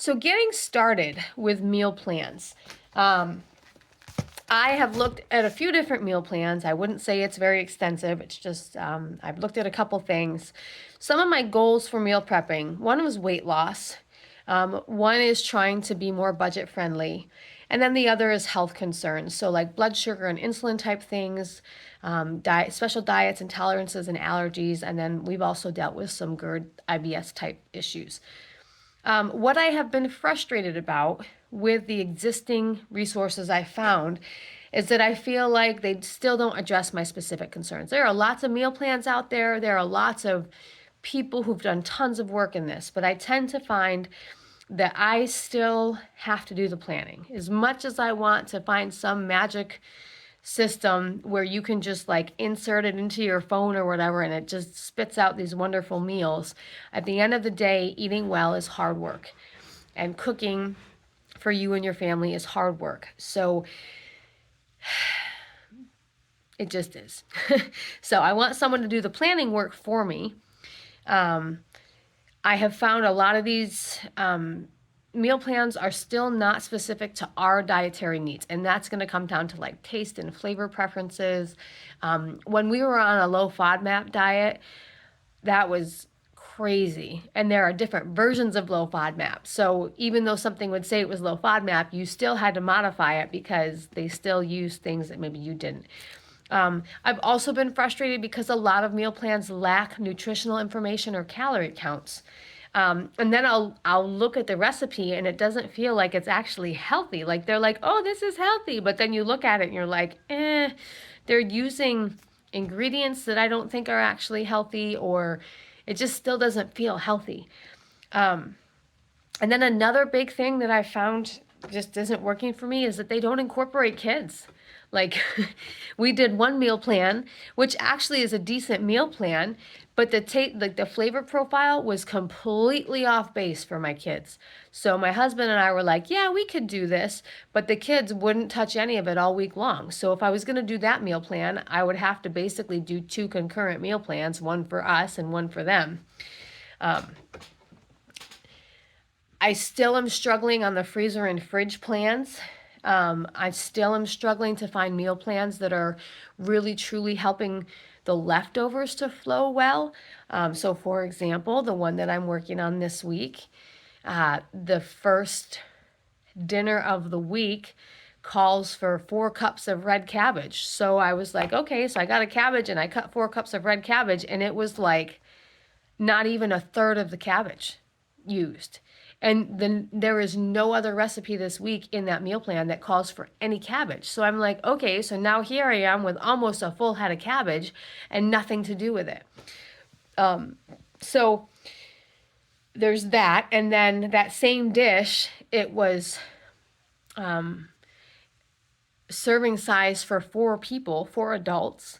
So getting started with meal plans. I have looked at a few different meal plans. I wouldn't say it's very extensive. It's just, I've looked at a couple things. Some of my goals for meal prepping, one was weight loss. One is trying to be more budget friendly. And then the other is health concerns. So like blood sugar and insulin type things, special diets, intolerances and allergies. And then we've also dealt with some GERD, IBS type issues. What I have been frustrated about with the existing resources I found is that I feel like they still don't address my specific concerns. There are lots of meal plans out there. There are lots of people who've done tons of work in this, but I tend to find that I still have to do the planning. As much as I want to find some magic system where you can just like insert it into your phone or whatever and it just spits out these wonderful meals, at the end of the day, eating well is hard work. And cooking for you and your family is hard work. So it just is. So I want someone to do the planning work for me. I have found a lot of these meal plans are still not specific to our dietary needs, and that's going to come down to like taste and flavor preferences. When we were on a low FODMAP diet, that was crazy, and there are different versions of low FODMAP. So even though something would say it was low FODMAP, you still had to modify it because they still use things that maybe you didn't. I've also been frustrated because a lot of meal plans lack nutritional information or calorie counts. And then I'll look at the recipe and it doesn't feel like it's actually healthy. Like they're like, oh, this is healthy. But then you look at it and you're like, they're using ingredients that I don't think are actually healthy, or it just still doesn't feel healthy. And then another big thing that I found just isn't working for me is that they don't incorporate kids. Like we did one meal plan, which actually is a decent meal plan, but the flavor profile was completely off base for my kids. So my husband and I were like, yeah, we could do this, but the kids wouldn't touch any of it all week long. So if I was going to do that meal plan, I would have to basically do two concurrent meal plans, one for us and one for them. I still am struggling on the freezer and fridge plans. I still am struggling to find meal plans that are really truly helping the leftovers to flow well. So for example, the one that I'm working on this week, the first dinner of the week calls for 4 cups of red cabbage. So I was like, okay, so I got a cabbage and I cut 4 cups of red cabbage, and it was like not even a third of the cabbage used. And then there is no other recipe this week in that meal plan that calls for any cabbage. So I'm like, okay, so now here I am with almost a full head of cabbage and nothing to do with it. So there's that. And then that same dish, it was serving size for 4 people, 4 adults.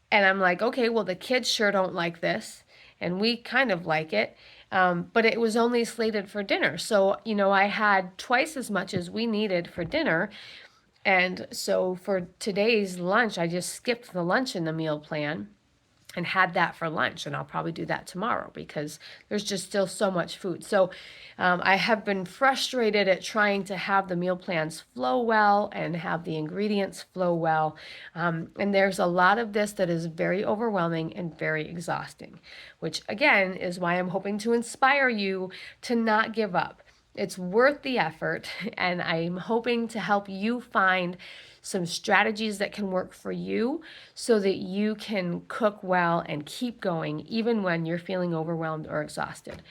And I'm like, okay, well, the kids sure don't like this, and we kind of like it. But it was only slated for dinner. So, I had twice as much as we needed for dinner. And so for today's lunch, I just skipped the lunch in the meal plan and had that for lunch. And I'll probably do that tomorrow because there's just still so much food. So I have been frustrated at trying to have the meal plans flow well and have the ingredients flow well. And there's a lot of this that is very overwhelming and very exhausting, which again is why I'm hoping to inspire you to not give up. It's worth the effort, and I'm hoping to help you find some strategies that can work for you so that you can cook well and keep going even when you're feeling overwhelmed or exhausted.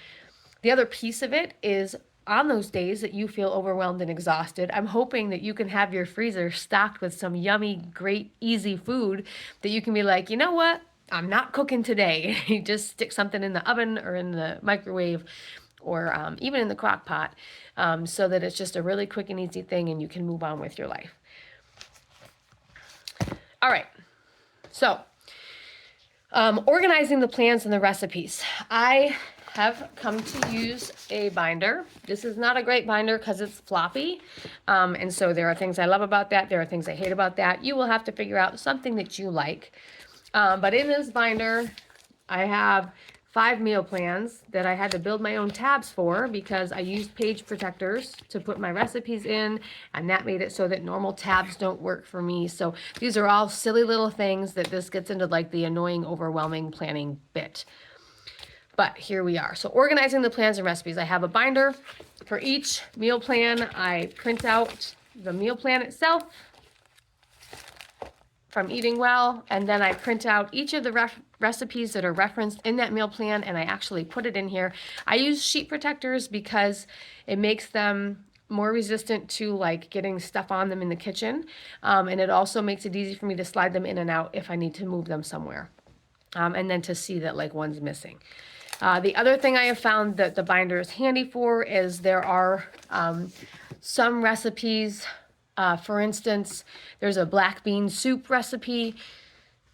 The other piece of it is on those days that you feel overwhelmed and exhausted, I'm hoping that you can have your freezer stocked with some yummy, great, easy food that you can be like, you know what? I'm not cooking today. You just stick something in the oven or in the microwave or even in the crock pot so that it's just a really quick and easy thing and you can move on with your life. All right, so organizing the plans and the recipes. I have come to use a binder. This is not a great binder because it's floppy, and so there are things I love about that. There are things I hate about that. You will have to figure out something that you like. But in this binder, I have 5 meal plans that I had to build my own tabs for because I used page protectors to put my recipes in, and that made it so that normal tabs don't work for me. So these are all silly little things that this gets into like the annoying, overwhelming planning bit. But here we are. So organizing the plans and recipes. I have a binder for each meal plan. I print out the meal plan itself from Eating Well, and then I print out each of the recipes that are referenced in that meal plan, and I actually put it in here. I use sheet protectors because it makes them more resistant to like getting stuff on them in the kitchen, and it also makes it easy for me to slide them in and out if I need to move them somewhere, and then to see that like one's missing. The other thing I have found that the binder is handy for is there are some recipes. For instance, there's a black bean soup recipe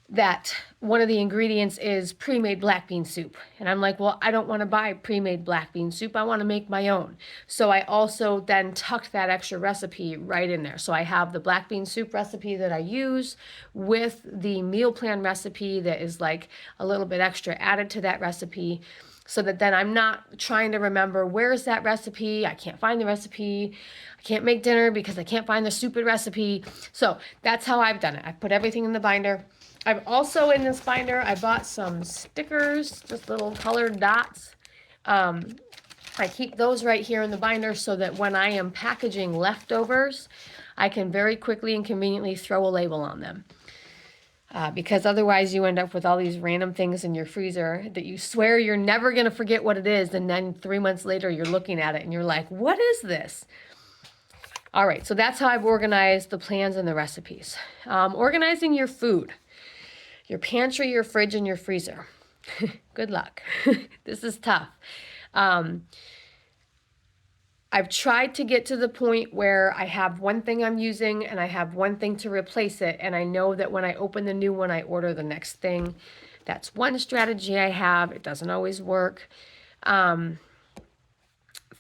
that one of the ingredients is pre-made black bean soup. And I'm like, well, I don't want to buy pre-made black bean soup. I want to make my own. So I also then tucked that extra recipe right in there. So I have the black bean soup recipe that I use with the meal plan recipe that is like a little bit extra added to that recipe, so that then I'm not trying to remember where's that recipe. I can't find the recipe. I can't make dinner because I can't find the stupid recipe. So that's how I've done it. I put everything in the binder. I've also, in this binder, I bought some stickers, just little colored dots. I keep those right here in the binder so that when I am packaging leftovers, I can very quickly and conveniently throw a label on them. Because otherwise you end up with all these random things in your freezer that you swear you're never going to forget what it is, and then 3 months later you're looking at it and you're like, what is this? All right, so that's how I've organized the plans and the recipes. Organizing your food. Your pantry, your fridge, and your freezer. Good luck. This is tough. I've tried to get to the point where I have one thing I'm using and I have one thing to replace it, and I know that when I open the new one, I order the next thing. That's one strategy I have. It doesn't always work.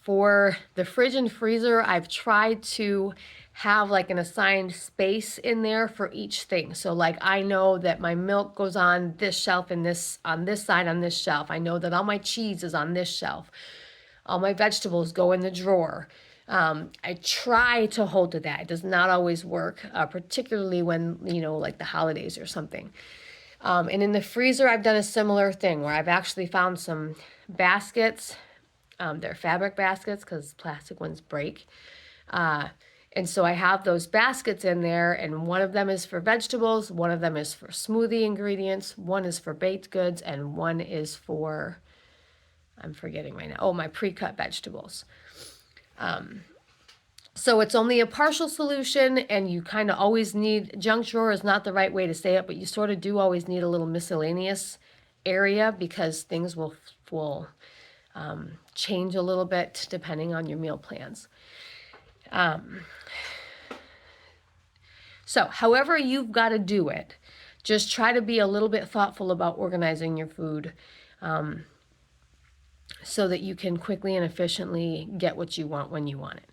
For the fridge and freezer, I've tried to have like an assigned space in there for each thing. So like I know that my milk goes on this shelf and this on this side on this shelf. I know that all my cheese is on this shelf. All my vegetables go in the drawer. I try to hold to that. It does not always work, particularly when, like the holidays or something. And in the freezer, I've done a similar thing where I've actually found some baskets. They're fabric baskets because plastic ones break. And so I have those baskets in there, and one of them is for vegetables, one of them is for smoothie ingredients, one is for baked goods, and one is for, I'm forgetting right now, my pre-cut vegetables. So it's only a partial solution, and you kind of always need, junk drawer is not the right way to say it, but you sort of do always need a little miscellaneous area because things will change a little bit depending on your meal plans. So however you've got to do it, just try to be a little bit thoughtful about organizing your food so that you can quickly and efficiently get what you want when you want it.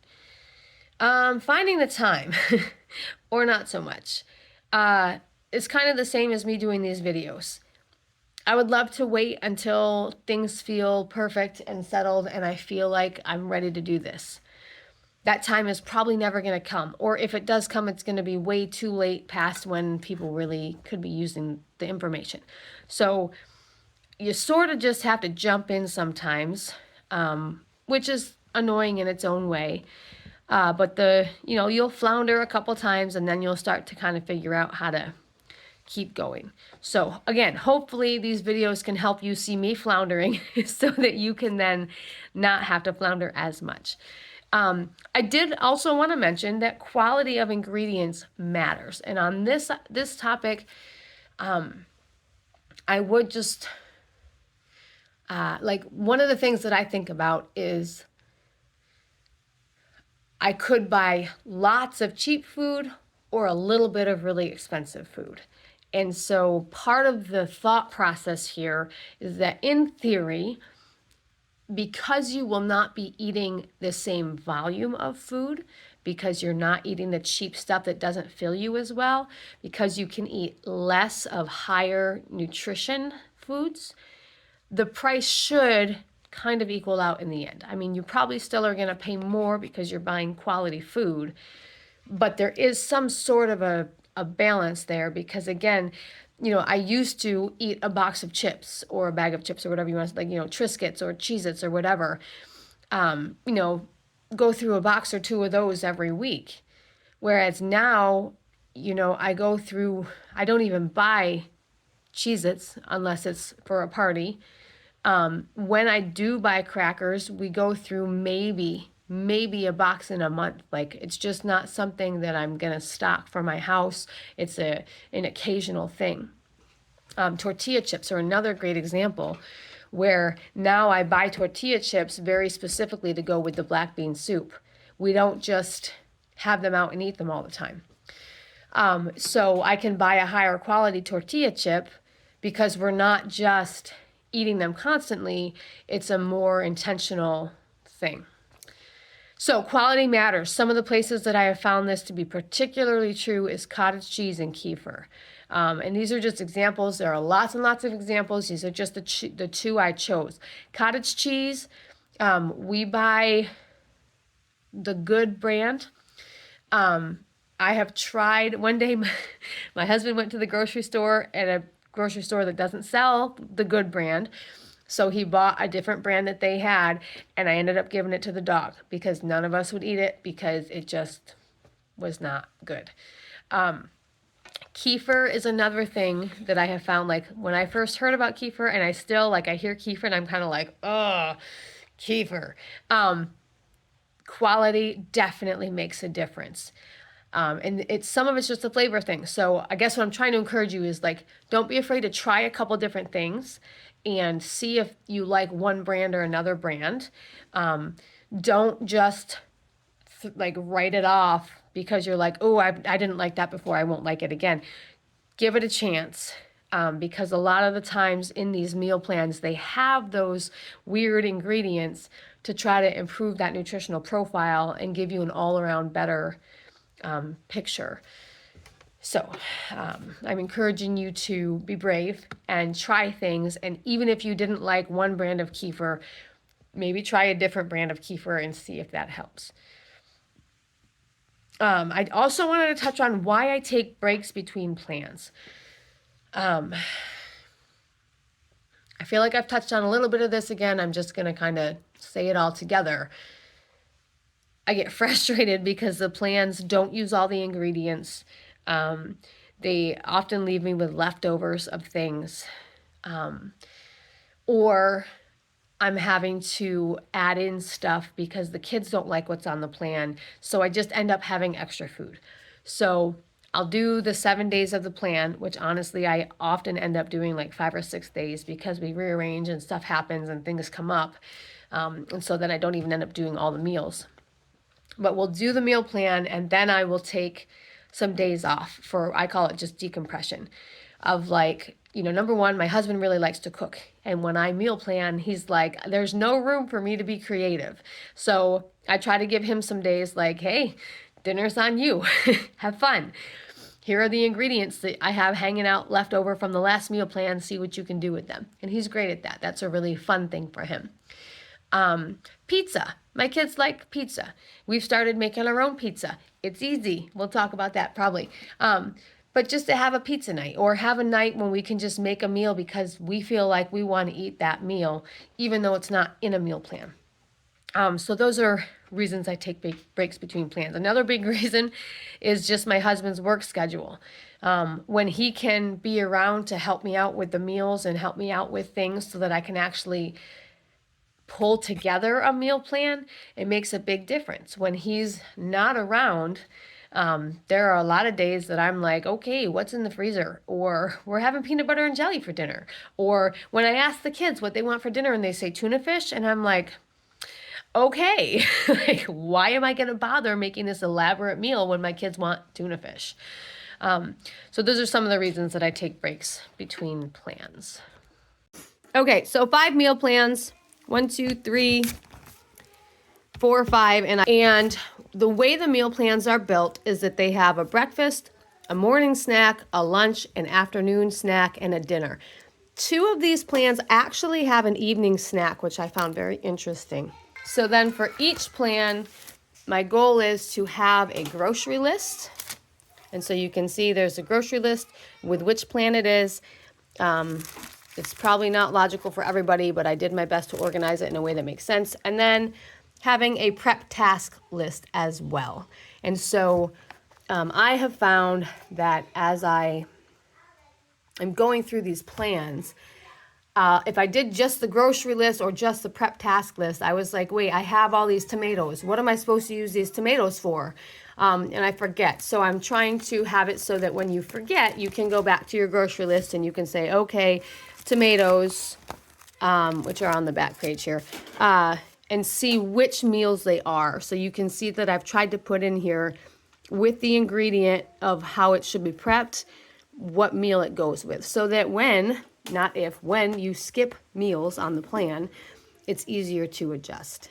Finding the time, or not so much, is kind of the same as me doing these videos. I would love to wait until things feel perfect and settled and I feel like I'm ready to do this. That time is probably never going to come. Or if it does come, it's going to be way too late past when people really could be using the information. So you sort of just have to jump in sometimes, which is annoying in its own way. But you'll flounder a couple times and then you'll start to kind of figure out how to keep going. So again, hopefully these videos can help you see me floundering so that you can then not have to flounder as much. I did also want to mention that quality of ingredients matters. And on this topic, I would just, one of the things that I think about is I could buy lots of cheap food or a little bit of really expensive food. And so part of the thought process here is that in theory, because you will not be eating the same volume of food, because you're not eating the cheap stuff that doesn't fill you as well, because you can eat less of higher nutrition foods, the price should kind of equal out in the end. I mean, you probably still are going to pay more because you're buying quality food, but there is some sort of a balance there because, again, I used to eat a box of chips or a bag of chips or whatever you want, like, Triscuits or Cheez-Its or whatever, go through a box or two of those every week. Whereas now, I don't even buy Cheez-Its unless it's for a party. When I do buy crackers, we go through maybe a box in a month. Like, it's just not something that I'm gonna stock for my house. It's an occasional thing. Tortilla chips are another great example where now I buy tortilla chips very specifically to go with the black bean soup. We don't just have them out and eat them all the time. So I can buy a higher quality tortilla chip because we're not just eating them constantly, it's a more intentional thing. So quality matters. Some of the places that I have found this to be particularly true is cottage cheese and kefir. And these are just examples. There are lots and lots of examples. These are just the two I chose. Cottage cheese, we buy the Good brand. I have tried, one day my husband went to the grocery store at a grocery store that doesn't sell the Good brand. So he bought a different brand that they had, and I ended up giving it to the dog because none of us would eat it because it just was not good. Kefir is another thing that I have found, like when I first heard about kefir, and I still, like, I hear kefir and I'm kind of like, oh, kefir. Quality definitely makes a difference. And some of it's just a flavor thing. So I guess what I'm trying to encourage you is, like, don't be afraid to try a couple different things and see if you like one brand or another brand. Don't just write it off because you're like, oh, I didn't like that before, I won't like it again. Give it a chance. Because a lot of the times in these meal plans, they have those weird ingredients to try to improve that nutritional profile and give you an all-around better picture. So I'm encouraging you to be brave and try things. And even if you didn't like one brand of kefir, maybe try a different brand of kefir and see if that helps. I also wanted to touch on why I take breaks between plans. I feel like I've touched on a little bit of this again. I'm just going to kind of say it all together. I get frustrated because the plans don't use all the ingredients. They often leave me with leftovers of things. Or I'm having to add in stuff because the kids don't like what's on the plan. So I just end up having extra food. So I'll do the 7 days of the plan, which honestly I often end up doing like 5 or 6 days because we rearrange and stuff happens and things come up. And so then I don't even end up doing all the meals. But we'll do the meal plan, and then I will take some days off for, I call it just decompression of, like, number one, my husband really likes to cook. And when I meal plan, he's like, there's no room for me to be creative. So I try to give him some days like, hey, dinner's on you. Have fun. Here are the ingredients that I have hanging out left over from the last meal plan. See what you can do with them. And he's great at that. That's a really fun thing for him. Pizza. My kids like pizza. We've started making our own pizza. It's easy. We'll talk about that probably. But just to have a pizza night or have a night when we can just make a meal because we feel like we want to eat that meal, even though it's not in a meal plan. So those are reasons I take big breaks between plans. Another big reason is just my husband's work schedule. When he can be around to help me out with the meals and help me out with things so that I can actually pull together a meal plan, it makes a big difference. When he's not around, there are a lot of days that I'm like, okay, what's in the freezer? Or we're having peanut butter and jelly for dinner. Or when I ask the kids what they want for dinner and they say tuna fish, and I'm like, okay, like, why am I going to bother making this elaborate meal when my kids want tuna fish? So those are some of the reasons that I take breaks between plans. Okay, so 5 meal plans. 1, 2, 3, 4, 5, and the way the meal plans are built is that they have a breakfast, a morning snack, a lunch, an afternoon snack, and a dinner. 2 of these plans actually have an evening snack, which I found very interesting. So then for each plan, my goal is to have a grocery list. And so you can see there's a grocery list with which plan it is. It's probably not logical for everybody, but I did my best to organize it in a way that makes sense. And then having a prep task list as well. And so I have found that as I'm going through these plans, if I did just the grocery list or just the prep task list, I was like, wait, I have all these tomatoes. What am I supposed to use these tomatoes for? And I forget. So I'm trying to have it so that when you forget, you can go back to your grocery list and you can say, okay, tomatoes, which are on the back page here, and see which meals they are. So you can see that I've tried to put in here with the ingredient of how it should be prepped, what meal it goes with, so that when you skip meals on the plan, it's easier to adjust.